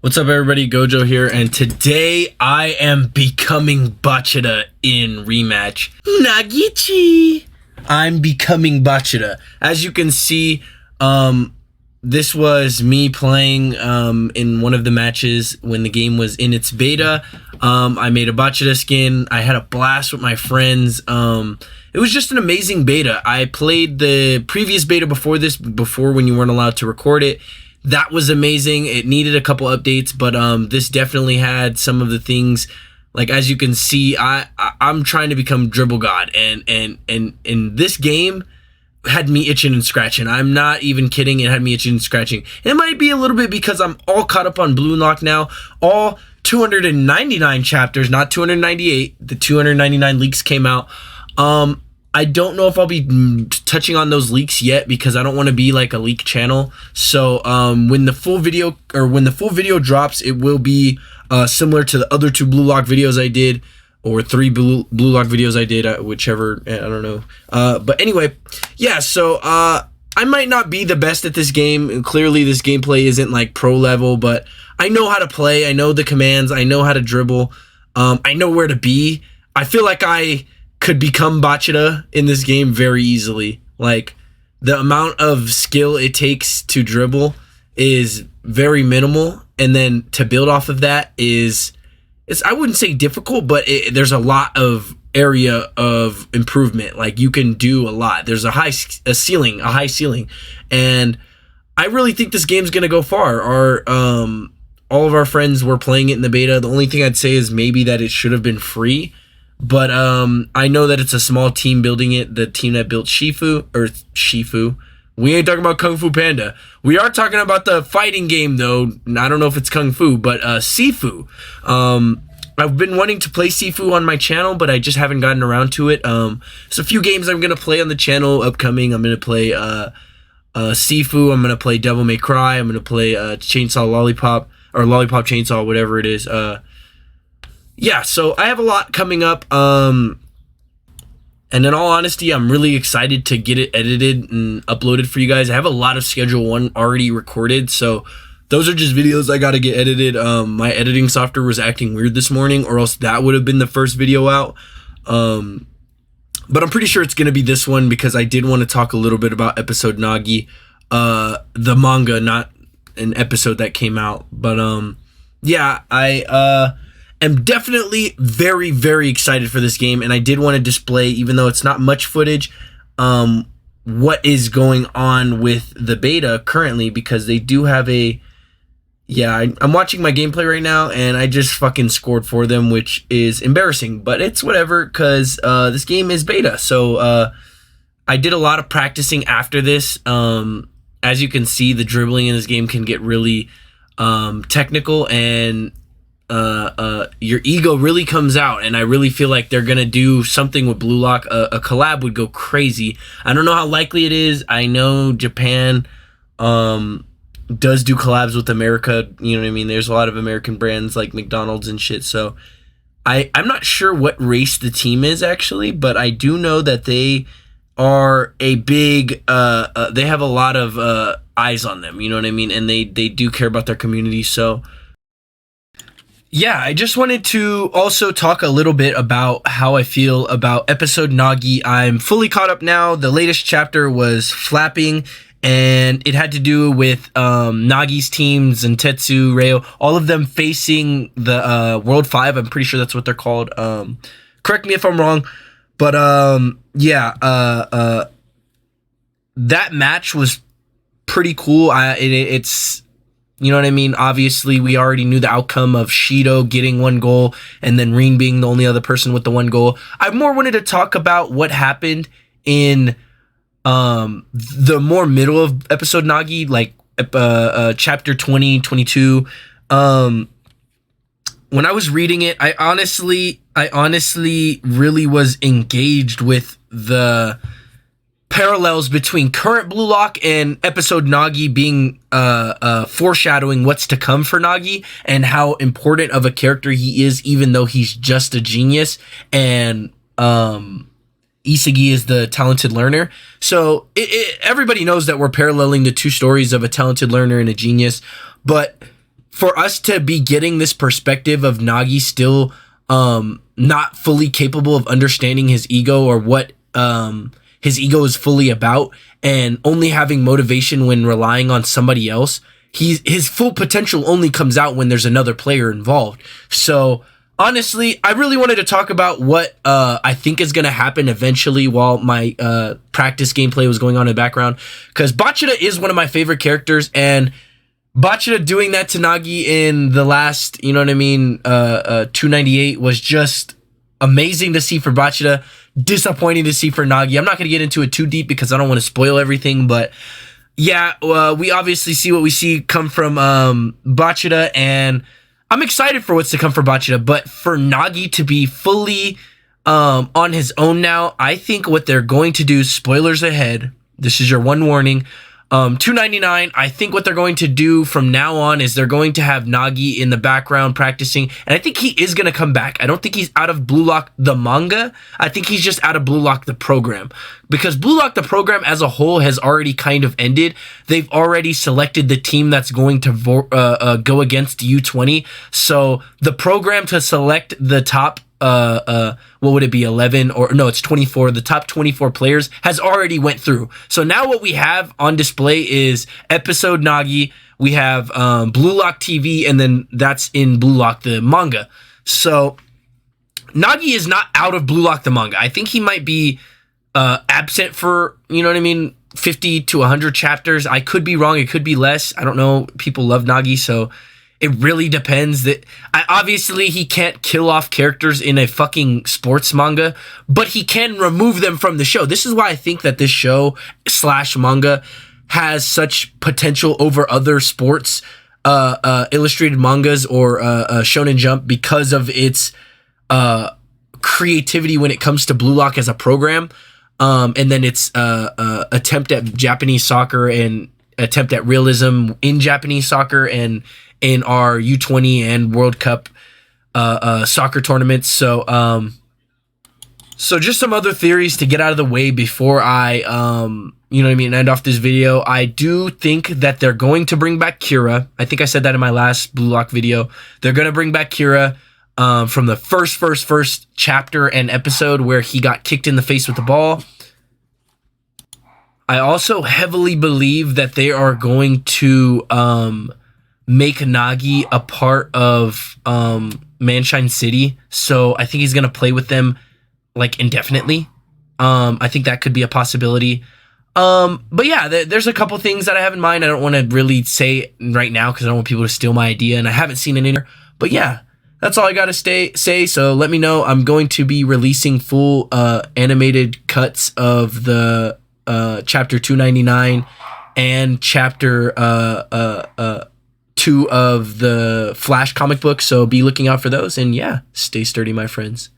What's up, everybody? Gojo here, and today I am becoming Bachira in Rematch. Nagichi! I'm becoming Bachira. As you can see, this was me playing in one of the matches when the game was in its beta. I made a Bachira skin. I had a blast with my friends. It was just an amazing beta. I played the previous beta before when you weren't allowed to record it. That was amazing. It needed a couple updates, but this definitely had some of the things. Like, as you can see, I'm trying to become Dribble God, and this game had me itching and scratching. I'm not even kidding. It had me itching and scratching. It might be a little bit because I'm all caught up on Blue Lock now. All 299 chapters, not 298. The 299 leaks came out. I don't know if I'll be touching on those leaks yet because I don't want to be like a leak channel. So when the full video drops, it will be similar to the other 2 Blue Lock videos I did, or 3 Blue Lock videos I did, whichever, I don't know. But anyway, yeah, so I might not be the best at this game, and clearly this gameplay isn't like pro level, but I know how to play. I know the commands. I know how to dribble. I know where to be. I feel like I could become Bachira in this game very easily. Like, the amount of skill it takes to dribble is very minimal, and then to build off of that is, I wouldn't say difficult, but there's a lot of area of improvement. Like, you can do a lot. There's a high ceiling, and I really think this game's gonna go far. All of our friends were playing it in the beta. The only thing I'd say is maybe that it should have been free. But I know that it's a small team building it, the team that built Shifu. We ain't talking about Kung Fu Panda. We are talking about the fighting game, though. I don't know if it's Kung Fu, but Sifu. I've been wanting to play Sifu on my channel, but I just haven't gotten around to it. There's a few games I'm going to play on the channel upcoming. I'm going to play Sifu. I'm going to play Devil May Cry. I'm going to play Chainsaw Lollipop, or Lollipop Chainsaw, whatever it is. Yeah, so I have a lot coming up, and in all honesty, I'm really excited to get it edited and uploaded for you guys. I have a lot of Schedule 1 already recorded, so those are just videos I gotta get edited. My editing software was acting weird this morning, or else that would have been the first video out. But I'm pretty sure it's gonna be this one, because I did want to talk a little bit about episode Nagi, the manga, not an episode that came out. But yeah, I'm definitely very, very excited for this game, and I did want to display, even though it's not much footage, what is going on with the beta currently, because they do have I'm watching my gameplay right now, and I just fucking scored for them, which is embarrassing, but it's whatever, because this game is beta. So I did a lot of practicing after this. As you can see, the dribbling in this game can get really technical, and your ego really comes out, and I really feel like they're gonna do something with Blue Lock. A collab would go crazy. I don't know how likely it is. I know Japan does do collabs with America, you know what I mean? There's a lot of American brands like McDonald's and shit, so I'm not sure what race the team is actually, but I do know that they are a big they have a lot of eyes on them, you know what I mean? And they do care about their community. So yeah, I just wanted to also talk a little bit about how I feel about episode Nagi. I'm fully caught up now. The latest chapter was Flapping, and it had to do with Nagi's teams and Tetsu, Reo, all of them facing the World 5. I'm pretty sure that's what they're called. Correct me if I'm wrong. But yeah, that match was pretty cool. It's, you know what I mean? Obviously, we already knew the outcome of Shido getting 1 goal and then Rin being the only other person with the 1 goal. I more wanted to talk about what happened in the more middle of episode Nagi, like chapter 20, 22. When I was reading it, I honestly really was engaged with the parallels between current Blue Lock and episode Nagi, being foreshadowing what's to come for Nagi and how important of a character he is, even though he's just a genius, and Isagi is the talented learner. So everybody knows that we're paralleling the 2 stories of a talented learner and a genius, but for us to be getting this perspective of Nagi still not fully capable of understanding his ego or what his ego is fully about, and only having motivation when relying on somebody else, his full potential only comes out when there's another player involved. So honestly, I really wanted to talk about what I think is going to happen eventually while my practice gameplay was going on in the background, because Bachira is one of my favorite characters, and Bachira doing that to Nagi in the last, 298 was just amazing to see for Bachira, disappointing to see for Nagi. I'm not going to get into it too deep because I don't want to spoil everything, but yeah, we obviously see what we see come from Bachira, and I'm excited for what's to come for Bachira, but for Nagi to be fully on his own now, I think what they're going to do, spoilers ahead, this is your one warning, 299, I think what they're going to do from now on is they're going to have Nagi in the background practicing, and I think he is going to come back. I don't think he's out of Blue Lock the manga. I think he's just out of Blue Lock the program, because Blue Lock the program as a whole has already kind of ended. They've already selected the team that's going to go against U20. So the program to select the top what would it be, 11 or no, it's 24, the top 24 players has already went through. So now what we have on display is episode Nagi, we have Blue Lock TV, and then that's in Blue Lock the manga. So Nagi is not out of Blue Lock the manga. I think he might be absent for 50 to 100 chapters. I could be wrong, it could be less, I don't know. People love Nagi, so it really depends. That obviously he can't kill off characters in a fucking sports manga, but he can remove them from the show. This is why I think that this show / manga has such potential over other sports illustrated mangas or Shonen Jump, because of its creativity when it comes to Blue Lock as a program, and then its attempt at Japanese soccer and attempt at realism in Japanese soccer and in our U20 and World Cup soccer tournaments. So just some other theories to get out of the way before I, end off this video. I do think that they're going to bring back Kira. I think I said that in my last Blue Lock video. They're going to bring back Kira from the first chapter and episode where he got kicked in the face with the ball. I also heavily believe that they are going to make Nagi a part of Manshine City, so I think he's gonna play with them like indefinitely. I think that could be a possibility. But yeah, there's a couple things that I have in mind. I don't want to really say right now because I don't want people to steal my idea, and I haven't seen it in here. But yeah, that's all I gotta say. So let me know. I'm going to be releasing full animated cuts of the chapter 299 and chapter 2 of the Flash comic book, so be looking out for those. And yeah, stay sturdy, my friends.